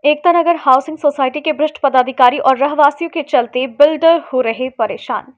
Ekta Nagar housing society के भ्रष्ट पदाधिकारी और रहवासियों के चलते बिल्डर हो रहे परेशान।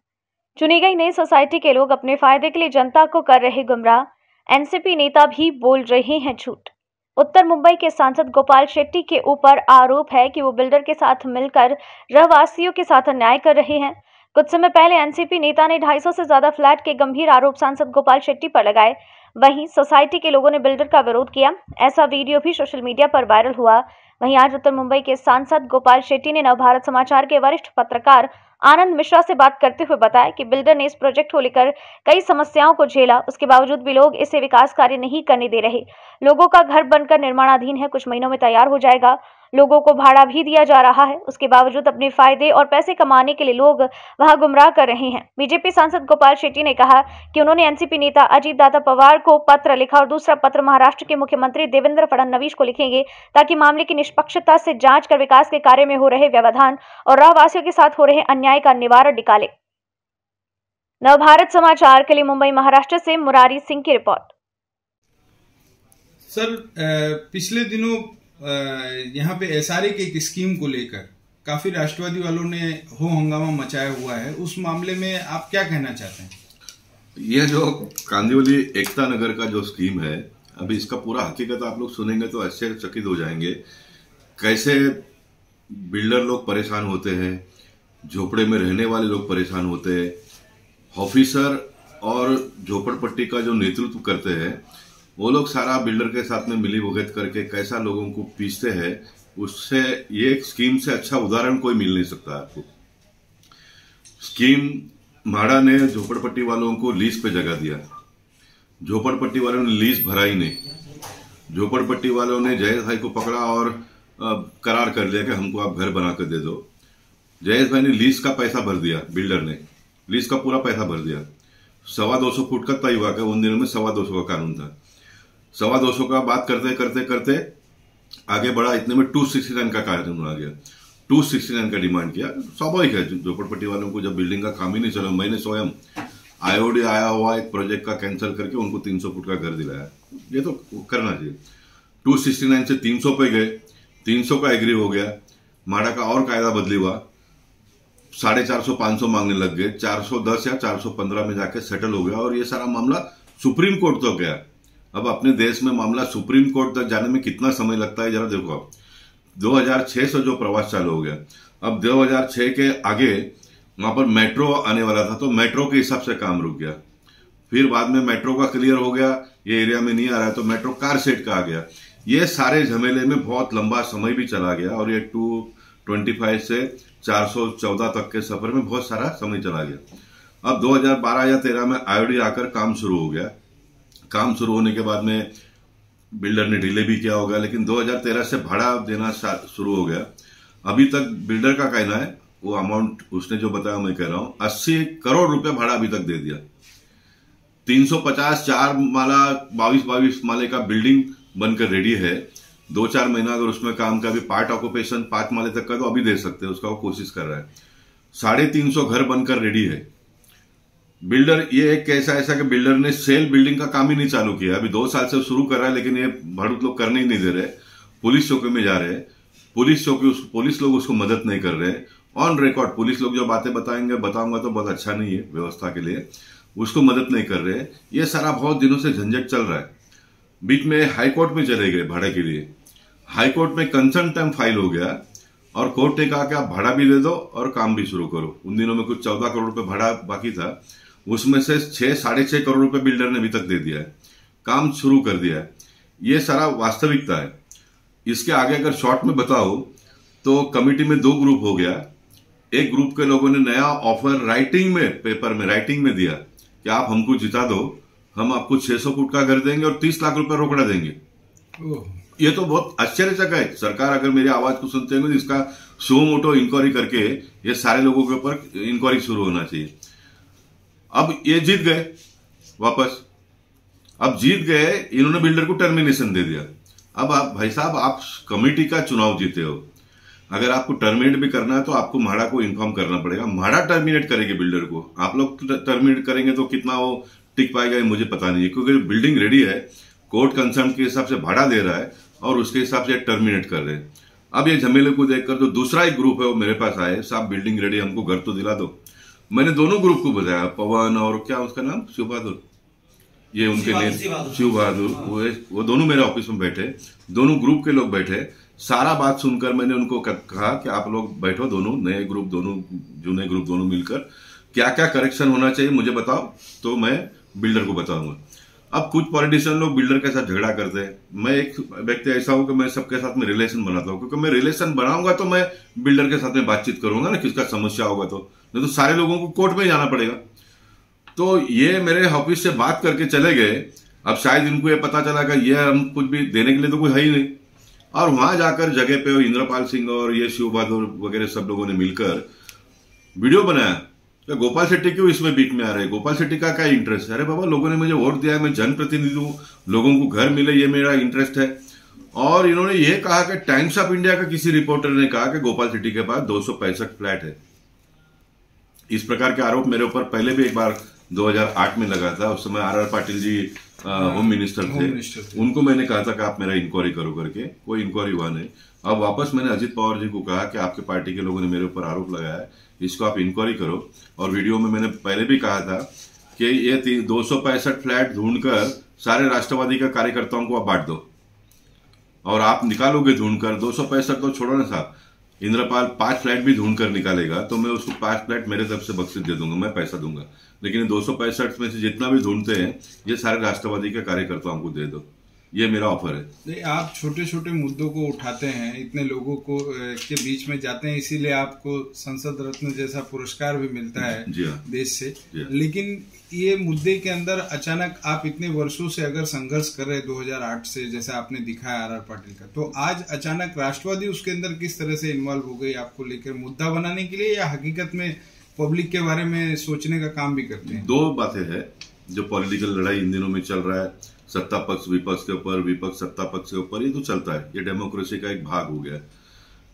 चुनी गई नई सोसाइटी के लोग अपने फायदे के लिए जनता को कर रहे गुमराह। एनसीपी नेता भी बोल रहे हैं झूठ। उत्तर मुंबई के सांसद गोपाल शेट्टी के ऊपर आरोप है कि वो बिल्डर के साथ मिलकर रहवासियों के साथ अन्याय कर रहे हैं। कुछ समय पहले एनसीपी नेता ने 250 से ज्यादा फ्लैट के गंभीर आरोप सांसद गोपाल शेट्टी पर लगाए। वहीं सोसाइटी के लोगों ने बिल्डर का विरोध किया। ऐसा वीडियो भी सोशल मीडिया पर वायरल हुआ। वहीं आज उत्तर मुंबई के सांसद गोपाल शेट्टी ने नवभारत समाचार के वरिष्ठ पत्रकार आनंद मिश्रा से बात करते हुए बताया कि बिल्डर ने इस प्रोजेक्ट को लेकर कई समस्याओं को झेला, उसके बावजूद भी लोग इसे विकास कार्य नहीं करने दे रहे। लोगों का घर बनकर निर्माणाधीन है, कुछ महीनों में तैयार हो जाएगा। लोगों को भाड़ा भी दिया जा रहा है, उसके बावजूद अपने फायदे और पैसे कमाने के लिए लोग वहां गुमराह कर रहे हैं। बीजेपी सांसद गोपाल शेट्टी ने कहा कि उन्होंने एनसीपी नेता अजीत दादा पवार को पत्र लिखा और दूसरा पत्र महाराष्ट्र के मुख्यमंत्री देवेंद्र फडणवीस को लिखेंगे ताकि मामले की निष्पक्षता से जांच कर विकास के कार्य में हो रहे व्यवधान और रहवासियों के साथ हो रहे अन्याय का निवारण निकाले। नवभारत समाचार के लिए मुंबई महाराष्ट्र से मुरारी सिंह की रिपोर्ट। सर, पिछले दिनों यहाँ पे एसआरए की एक स्कीम को लेकर काफी राष्ट्रवादी वालों ने हो हंगामा मचाया हुआ है। उस मामले में आप क्या कहना चाहते हैं? यह जो कांदिवली एकता नगर का जो स्कीम है, अभी इसका पूरा हकीकत आप लोग सुनेंगे तो आश्चर्यचकित हो जाएंगे। कैसे बिल्डर लोग परेशान होते हैं, झोपड़े में रहने वाले लोग परेशान होते हैं, ऑफिसर और झोपड़पट्टी का जो नेतृत्व करते हैं वो लोग सारा बिल्डर के साथ में मिली भगत करके कैसा लोगों को पीसते हैं, उससे ये स्कीम से अच्छा उदाहरण कोई मिल नहीं सकता आपको। स्कीम म्हाडा ने झोपड़पट्टी वालों को लीज पे जगह दिया, झोपड़पट्टी वालों ने लीज भरा ही नहीं। झोपड़पट्टी वालों ने जयेश भाई को पकड़ा और करार कर लिया कि हमको आप घर बना कर दे दो। जयेश भाई ने लीज का पैसा भर दिया, बिल्डर ने लीज का पूरा पैसा भर दिया। 225 फुट का तय हुआ, उन दिनों में 225 का कानून था। 225 का बात करते करते करते आगे बढ़ा, इतने में 269 का कानून आ गया। 269 का डिमांड किया। स्वाभाविक है, झोपड़पट्टी वालों को जब बिल्डिंग का काम ही नहीं चला, मैंने स्वयं आईओडी आया हुआ एक प्रोजेक्ट का कैंसिल करके उनको 300 फुट का घर दिलाया। ये तो करना चाहिए। 269 से 300 पे गए, 300 का एग्री हो गया। म्हाडा का और कायदा बदली हुआ, 450 500 मांगने लग गए। 410 या 415 में जाके सेटल हो गया और ये सारा मामला सुप्रीम कोर्ट तक गया। अब अपने देश में मामला सुप्रीम कोर्ट तक जाने में कितना समय लगता है जरा देखो आप। 2006 से जो प्रवास चालू हो गया, अब 2006 के आगे वहां पर मेट्रो आने वाला था तो मेट्रो के हिसाब से काम रुक गया। फिर बाद में मेट्रो का क्लियर हो गया, ये एरिया में नहीं आ रहा है तो मेट्रो कार सेट का आ गया। ये सारे झमेले में बहुत लंबा समय भी चला गया और ये 225 से 414 तक के सफर में बहुत सारा समय चला गया। अब 2012 या 13 में आईओडी आकर काम शुरू हो गया। काम शुरू होने के बाद में बिल्डर ने डिले भी किया होगा, लेकिन 2013 से भाड़ा देना शुरू हो गया। अभी तक बिल्डर का कहना है, वो अमाउंट उसने जो बताया मैं कह रहा हूं, 80 करोड़ रुपए भाड़ा अभी तक दे दिया। 350 4 माला 22 माले का बिल्डिंग बनकर रेडी है। 2-4 महीना अगर उसमें काम का भी पार्ट ऑक्यूपेशन 5 माले तक का तो अभी दे सकते हैं, उसका वो कोशिश कर रहा है। 350 घर बनकर रेडी है। बिल्डर ये एक कैसा ऐसा कि बिल्डर ने सेल बिल्डिंग का काम ही नहीं चालू किया। अभी 2 साल से शुरू कर रहा है, लेकिन ये भाड़ूत लोग करने ही नहीं दे रहे। पुलिस चौकी में जा रहे हैं, पुलिस लोग उसको मदद नहीं कर रहे। ऑन रिकॉर्ड पुलिस लोग जो बातें बताऊंगा तो बहुत अच्छा नहीं है व्यवस्था के लिए, उसको मदद नहीं कर रहे। ये सारा बहुत दिनों से झंझट चल रहा है। बीच में हाईकोर्ट में चले गए भाड़े के लिए, हाईकोर्ट में कंसर्न टाइम फाइल हो गया और कोर्ट ने कहा कि आप भाड़ा भी दे दो और काम भी शुरू करो। उन दिनों में कुछ 14 करोड़ रुपए भाड़ा बाकी था, उसमें से 6-6.5 करोड़ रुपए बिल्डर ने अभी तक दे दिया है, काम शुरू कर दिया है। ये सारा वास्तविकता है। इसके आगे अगर शॉर्ट में बताओ तो कमिटी में 2 ग्रुप हो गया। एक ग्रुप के लोगों ने नया ऑफर राइटिंग में, पेपर में राइटिंग में दिया कि आप हमको जिता दो, हम आपको 600 फुट का घर देंगे और 30 लाख रुपए रोकड़ा देंगे। ये तो बहुत आश्चर्यजनक है। सरकार अगर मेरी आवाज को सुनते हैं तो इसका सो मोटो इंक्वायरी करके ये सारे लोगों के ऊपर इंक्वायरी शुरू होना चाहिए। अब ये जीत गए वापस, अब जीत गए, इन्होंने बिल्डर को टर्मिनेशन दे दिया। अब आप भाई साहब, आप कमेटी का चुनाव जीते हो, अगर आपको टर्मिनेट भी करना है तो आपको म्हाडा को इन्फॉर्म करना पड़ेगा। म्हाडा टर्मिनेट करेंगे बिल्डर को, आप लोग टर्मिनेट करेंगे तो कितना वो टिक पाएगा मुझे पता नहीं है, क्योंकि बिल्डिंग रेडी है, कोर्ट कंसर्न के हिसाब से भाड़ा दे रहा है और उसके हिसाब से टर्मिनेट कर रहे हैं। अब ये झमेले को देखकर जो दूसरा एक ग्रुप है वो मेरे पास आए, साहब बिल्डिंग रेडी, हमको घर तो दिला दो। मैंने दोनों ग्रुप को बताया, पवन और क्या उसका नाम, शिव बहादुर, ये उनके लिए शिव बहादुर, वो दोनों मेरे ऑफिस में बैठे, दोनों ग्रुप के लोग बैठे। सारा बात सुनकर मैंने उनको कहा कि आप लोग बैठो, दोनों नए ग्रुप, दोनों जो नए ग्रुप दोनों मिलकर क्या क्या करेक्शन होना चाहिए मुझे बताओ, तो मैं बिल्डर को बताऊंगा। अब कुछ पॉलिटिशियन लोग बिल्डर के साथ झगड़ा करते हैं। मैं एक व्यक्ति ऐसा हूं कि मैं सबके साथ में रिलेशन बनाता हूं, क्योंकि मैं रिलेशन बनाऊंगा तो मैं बिल्डर के साथ में बातचीत करूंगा ना, किसका समस्या होगा तो, नहीं तो सारे लोगों को कोर्ट में जाना पड़ेगा। तो ये मेरे ऑफिस से बात करके चले गए। अब शायद इनको ये पता चला कि ये हम कुछ भी देने के लिए तो कोई है ही नहीं, और वहां जाकर जगह पे इंद्रपाल सिंह और ये शिव बहादुर वगैरह सब लोगों ने मिलकर वीडियो बनाया। गोपाल शेट्टी क्यों इसमें बीच में आ रहे हैं, गोपाल शेट्टी का क्या इंटरेस्ट है? अरे बाबा, लोगों ने मुझे वोट दिया है, मैं जनप्रतिनिधि हूं, लोगों को घर मिले ये मेरा इंटरेस्ट है। और इन्होंने ये कहा कि टाइम्स ऑफ इंडिया का किसी रिपोर्टर ने कहा कि गोपाल शेट्टी के पास 265 फ्लैट है। इस प्रकार के आरोप मेरे ऊपर पहले भी एक बार 2008 में लगा था। उस समय R Patil ji home minister थे, उनको मैंने कहा था कि आप मेरा इंक्वायरी करो करके, कोई इंक्वायरी हुआ नहीं। अब वापस मैंने अजित पवार जी को कहा कि आपके पार्टी के लोगों ने मेरे ऊपर आरोप लगाया है, इसको आप इंक्वायरी करो। और वीडियो में मैंने पहले भी कहा था कि ये 265 फ्लैट ढूंढकर सारे राष्ट्रवादी के कार्यकर्ताओं को आप बांट दो, और आप निकालोगे ढूंढकर 265 तो छोड़ो ना साहब, इंद्रपाल 5 फ्लैट भी ढूंढकर निकालेगा तो मैं उसको 5 फ्लैट मेरे तरफ से बख्शिश दे दूंगा, मैं पैसा दूंगा। लेकिन 265 में से जितना भी ढूंढते हैं ये सारे राष्ट्रवादी के कार्यकर्ताओं को दे दो, ये मेरा ऑफर है। नहीं, आप छोटे छोटे मुद्दों को उठाते हैं, इतने लोगों को के बीच में जाते हैं, इसीलिए आपको संसद रत्न जैसा पुरस्कार भी मिलता है देश से। लेकिन ये मुद्दे के अंदर अचानक आप इतने वर्षों से अगर संघर्ष कर रहे 2008 से, जैसे आपने दिखाया आर पाटिल का, तो आज अचानक राष्ट्रवादी उसके अंदर किस तरह से इन्वॉल्व हो गई आपको लेकर, मुद्दा बनाने के लिए, या हकीकत में पब्लिक के बारे में सोचने का काम भी करते हैं? 2 बातें हैं। जो पॉलिटिकल लड़ाई इन दिनों में चल रहा है, सत्ता पक्ष विपक्ष के ऊपर, विपक्ष सत्ता पक्ष के ऊपर, ये तो चलता है, ये डेमोक्रेसी का एक भाग हो गया।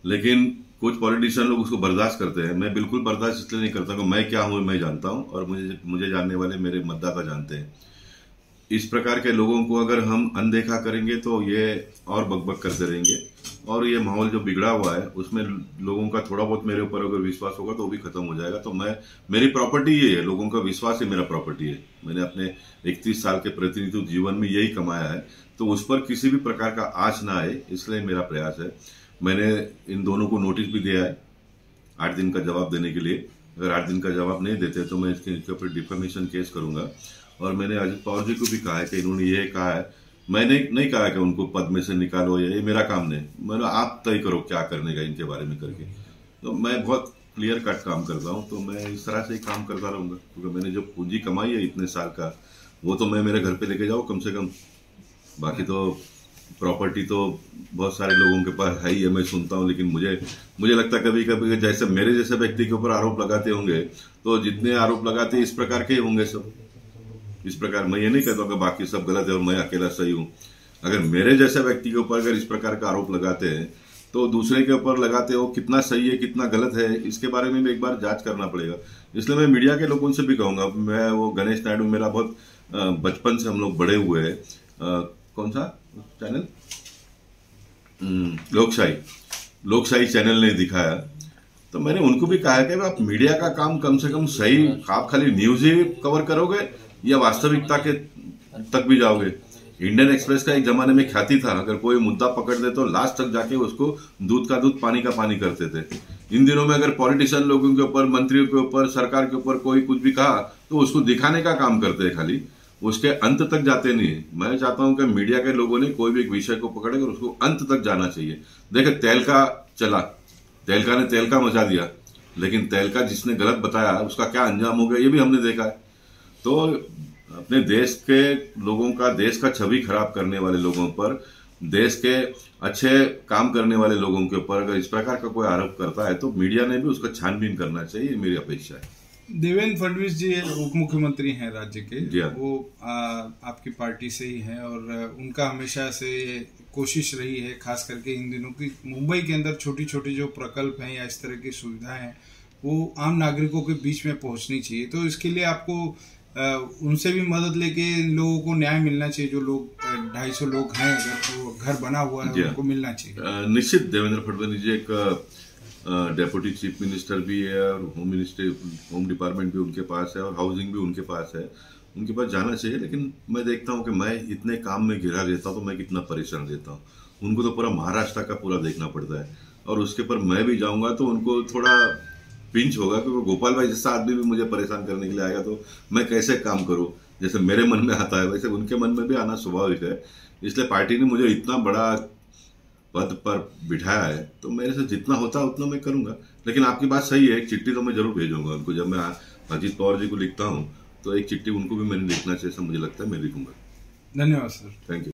लेकिन कुछ पॉलिटिशियन लोग उसको बर्दाश्त करते हैं। मैं बिल्कुल बर्दाश्त इसलिए नहीं करता कि मैं क्या हूं मैं जानता हूं, और मुझे जानने वाले मेरे मतदाता जानते हैं। इस प्रकार के लोगों को अगर हम अनदेखा करेंगे तो ये और बकबक करते रहेंगे, और ये माहौल जो बिगड़ा हुआ है उसमें लोगों का थोड़ा बहुत मेरे ऊपर अगर विश्वास होगा तो वो भी खत्म हो जाएगा। तो मेरी प्रॉपर्टी ये है, लोगों का विश्वास ही मेरा प्रॉपर्टी है। मैंने अपने 31 साल के प्रतिनिधित्व जीवन में यही कमाया है, तो उस पर किसी भी प्रकार का आँच ना आए, इसलिए मेरा प्रयास है। मैंने इन दोनों को नोटिस भी दिया है 8 दिन का जवाब देने के लिए। अगर 8 दिन का जवाब नहीं देते तो मैं इसके ऊपर डिफेमेशन केस करूंगा। और मैंने अजित पवार जी को भी कहा है कि इन्होंने ये कहा है, मैंने नहीं कहा कि उनको पद में से निकालो, ये मेरा काम नहीं, मैंने आप तय करो क्या करने का इनके बारे में करके। तो मैं बहुत क्लियर कट काम करता हूँ, तो मैं इस तरह से ही काम करता रहूंगा, क्योंकि मैंने जो पूंजी कमाई है इतने साल का, वो तो मैं मेरे घर पे लेके जाऊँ कम से कम। बाकी तो प्रॉपर्टी तो बहुत सारे लोगों के पास है ही है, मैं सुनता हूँ। लेकिन मुझे लगता है कभी कभी जैसे मेरे जैसे व्यक्ति के ऊपर आरोप लगाते होंगे, तो जितने आरोप लगाते इस प्रकार के होंगे सब। इस प्रकार मैं ये नहीं कहता कि बाकी सब गलत है और मैं अकेला सही हूं। अगर मेरे जैसे व्यक्ति के ऊपर अगर इस प्रकार का आरोप लगाते हैं तो दूसरे के ऊपर लगाते हो कितना सही है कितना गलत है, इसके बारे में भी एक बार जांच करना पड़ेगा। इसलिए मैं मीडिया के लोगों से भी कहूंगा, मैं वो गणेश नायडू मेरा बहुत बचपन से हम लोग बड़े हुए हैं, कौन सा चैनल, लोकशाही चैनल ने दिखाया, तो मैंने उनको भी कहा है कि आप मीडिया का काम कम से कम सही, आप खाली न्यूज ही कवर करोगे या वास्तविकता के तक भी जाओगे। इंडियन एक्सप्रेस का एक जमाने में ख्याति था, अगर कोई मुद्दा पकड़ दे तो लास्ट तक जाके उसको दूध का दूध पानी का पानी करते थे। इन दिनों में अगर पॉलिटिशियन लोगों के ऊपर, मंत्रियों के ऊपर, सरकार के ऊपर कोई कुछ भी कहा तो उसको दिखाने का काम करते हैं, खाली उसके अंत तक जाते नहीं है। मैं चाहता हूं कि मीडिया के लोगों ने कोई भी एक विषय को पकड़े और उसको अंत तक जाना चाहिए। देखे तेलका चला, तेलका ने तेलका मचा दिया, लेकिन तेलका जिसने गलत बताया उसका क्या अंजाम हो गया ये भी हमने देखा है। तो अपने देश के लोगों का, देश का छवि खराब करने वाले लोगों पर, देश के अच्छे काम करने वाले लोगों के ऊपर अगर इस प्रकार का कोई आरोप करता है तो मीडिया ने भी उसका छानबीन करना चाहिए, मेरी अपेक्षा है। देवेंद्र फडणवीस जी उप मुख्यमंत्री हैं राज्य के, वो आपकी पार्टी से ही हैं, और उनका हमेशा से कोशिश रही है, खास करके इन दिनों की मुंबई के अंदर छोटी छोटी जो प्रकल्प हैं या इस तरह की सुविधाएं हैं वो आम नागरिकों के बीच में पहुंचनी चाहिए। तो इसके लिए आपको उनसे भी मदद लेके लोगों को न्याय मिलना चाहिए। जो लोग 250 लोग हैं अगर तो घर बना हुआ है उनको मिलना चाहिए। निश्चित देवेंद्र फडणवीस जी एक डेप्यूटी चीफ मिनिस्टर भी है और होम डिपार्टमेंट भी उनके पास है और हाउसिंग भी उनके पास है, उनके पास जाना चाहिए। लेकिन मैं देखता हूँ कि मैं इतने काम में घिरा रहता हूँ तो मैं कितना परेशान रहता हूँ। उनको तो पूरा महाराष्ट्र का पूरा देखना पड़ता है और उसके पर मैं भी जाऊंगा तो उनको थोड़ा पिंच होगा क्योंकि गोपाल भाई जैसा आदमी भी मुझे परेशान करने के लिए आएगा तो मैं कैसे काम करूं। जैसे मेरे मन में आता है वैसे उनके मन में भी आना स्वाभाविक है। इसलिए पार्टी ने मुझे इतना बड़ा पद पर बिठाया है तो मेरे से जितना होता है उतना मैं करूंगा। लेकिन आपकी बात सही है, एक चिट्ठी तो मैं जरूर भेजूंगा उनको। जब मैं अजीत पवार जी को लिखता हूँ तो एक चिट्ठी उनको भी मैंने लिखना चाहिए, मुझे लगता है मैं लिखूंगा। धन्यवाद सर। Thank you.